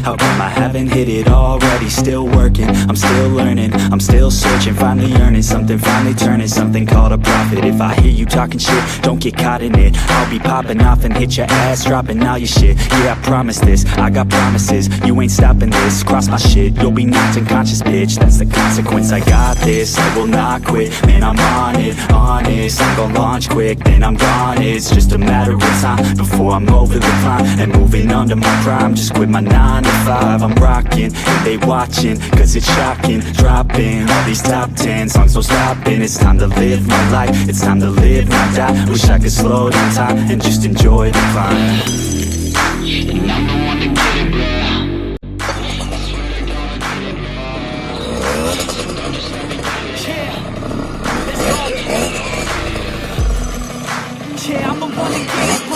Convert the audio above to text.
How come I haven't hit it already? Still working, I'm still learning, I'm still searching, finally earning something, finally turning something called a profit. If I hear you talking shit, don't get caught in it. I'll be popping off and hit your ass, dropping all your shit. Yeah, I promise this, I got promises. You ain't stopping this, cross my shit, you'll be knocked unconscious, bitch. That's the consequence, I got this, I will not quit. Man, I'm on it, honest, I'm gon' launch quick, then I'm gone. It's just a matter of time before I'm over the climb and moving under my prime. Just quit my 9 to 5, I'm rocking and they watching, cause it's shocking. Dropping all these top 10 songs, no stopping. It's time to live my life, it's time to live, not die. Wish I could slow down time and just enjoy the climb. And I'm the one to get it, bro. Yeah, I'm the one to get it,